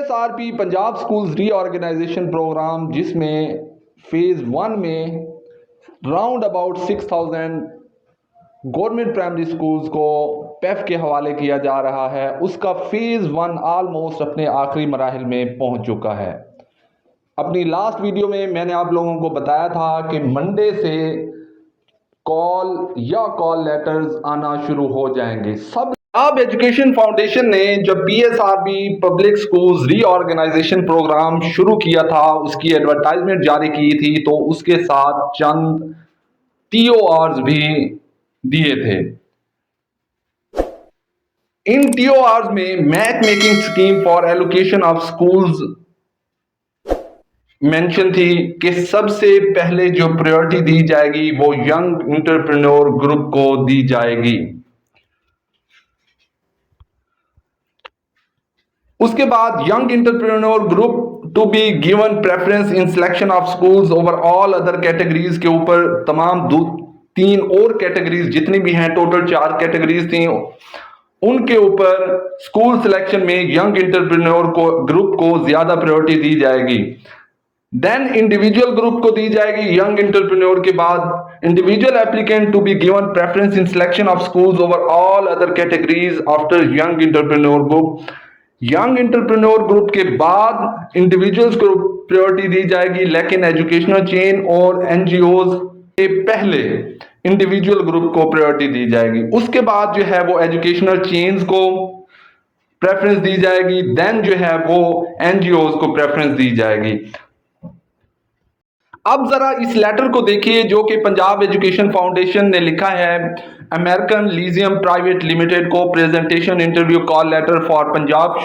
पीएसआरपी Punjab schools reorganisation programme, जिसमें phase 1 में round about 6000 government primary schools को पेफ के हवाले किया जा रहा है, उसका फेज़ 1 ऑलमोस्ट अपने आखिरी मराहिल में पहुंच चुका है। अपनी लास्ट वीडियो में मैंने आप लोगों को बताया था कि मंडे से कॉल या कॉल लेटर्स आना शुरू हो जाएंगे। पंजाब एजुकेशन फाउंडेशन ने जब पीएसआरपी पब्लिक स्कूल्स रीऑर्गेनाइजेशन प्रोग्राम शुरू किया था, उसकी एडवर्टाइजमेंट जारी की थी, तो उसके साथ चंद टीओआर्स भी दिए थे। इन टीओआर्स में match making scheme for allocation of schools mention थी कि सबसे पहले जो प्रायोरिटी दी जाएगी वो यंग एंटरप्रेन्योर ग्रुप को दी जाएगी। उसके बाद young entrepreneur group to be given preference in selection of schools over all other categories के ऊपर तमाम 3 और कैटेगरीज जितनी भी हैं, टोटल 4 कैटेगरीज थी, उनके ऊपर स्कूल सिलेक्शन में यंग एंटरप्रेन्योर को ग्रुप को ज्यादा प्रायोरिटी दी जाएगी। देन इंडिविजुअल ग्रुप को दी जाएगी यंग एंटरप्रेन्योर के बाद। Individual applicant to be given preference in selection of schools over all other categories after young entrepreneur group. Young entrepreneur group के बाद इंडिविजुअल्स को प्रायोरिटी दी जाएगी, लेकिन एजुकेशनल चेन और एनजीओज के पहले इंडिविजुअल ग्रुप को प्रायोरिटी दी जाएगी। उसके बाद जो है वो एजुकेशनल चेन्स को प्रेफरेंस दी जाएगी, देन जो है वो एनजीओज को प्रेफरेंस दी जाएगी। अब जरा इस लेटर को देखिए जो कि पंजाब एजुकेशन फाउंडेशन ने लिखा है। अमेरिकन लीजियम प्राइवेट लिमिटेड को presentation interview call letter for Punjab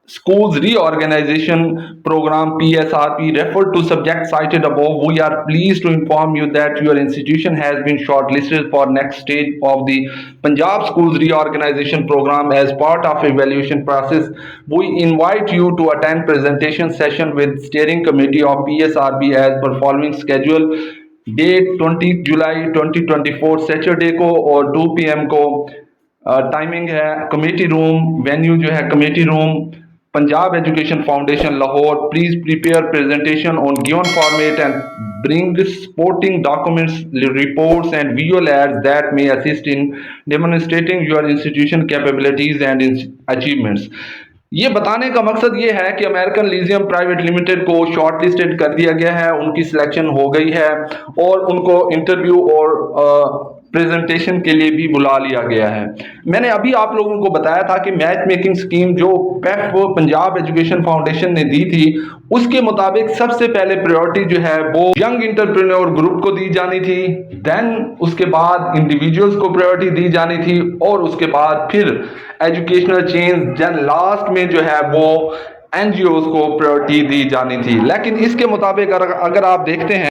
schools reorganization program PSRP referred to subject cited above. We are pleased to inform you that your institution has been shortlisted for next stage of the Punjab schools reorganization program as part of evaluation process. We invite you to attend presentation session with steering committee of PSRP as per following schedule. Date 20 जुलाई 2024 Saturday को और 2 PM को timing है। Committee room venue जो है committee room Punjab Education foundation Lahore. Please prepare presentation on given format and bring supporting documents, reports and visual aids that may assist in demonstrating your institution capabilities and achievements. ये बताने का मकसद ये है कि American Lyceum Private Limited को shortlisted कर दिया गया है, उनकी सिलेक्शन हो गई है और उनको इंटरव्यू और प्रेजेंटेशन के लिए भी बुला लिया गया है। मैंने अभी आप लोगों को बताया था कि मैच मेकिंग स्कीम जो पेफ पंजाब एजुकेशन फाउंडेशन ने दी थी, उसके मुताबिक सबसे पहले प्रायोरिटी जो है वो यंग एंटरप्रेन्योर ग्रुप को दी जानी थी, देन उसके बाद इंडिविजुअल्स को प्रायोरिटी दी जानी थी और उसके बाद फिर एजुकेशनल चेंज, देन लास्ट में जो है वो एनजीओज को प्रायोरिटी दी जानी थी। लेकिन इसके मुताबिक अगर आप देखते हैं,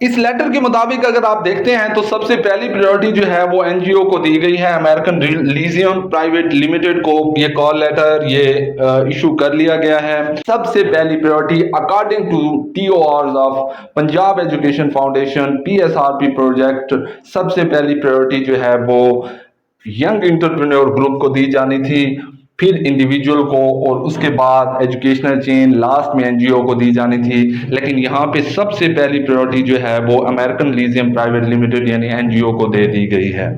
इस लेटर के मुताबिक अगर आप देखते हैं तो सबसे पहली प्रायोरिटी जो है वो एनजीओ को दी गई है। अमेरिकन लीजियम प्राइवेट लिमिटेड को ये कॉल लेटर ये इशू कर लिया गया है। सबसे पहली priority according to TORs of Punjab Education Foundation PSRP project, सबसे पहली प्रायोरिटी जो है वो यंग एंटरप्रेन्योर ग्रुप को दी जानी थी, फिर इंडिविजुअल को और उसके बाद एजुकेशनल चेन, लास्ट में एनजीओ को दी जानी थी। लेकिन यहाँ पे सबसे पहली प्रायोरिटी जो है वो अमेरिकन लीजियम प्राइवेट लिमिटेड यानी एनजीओ को दे दी गई है।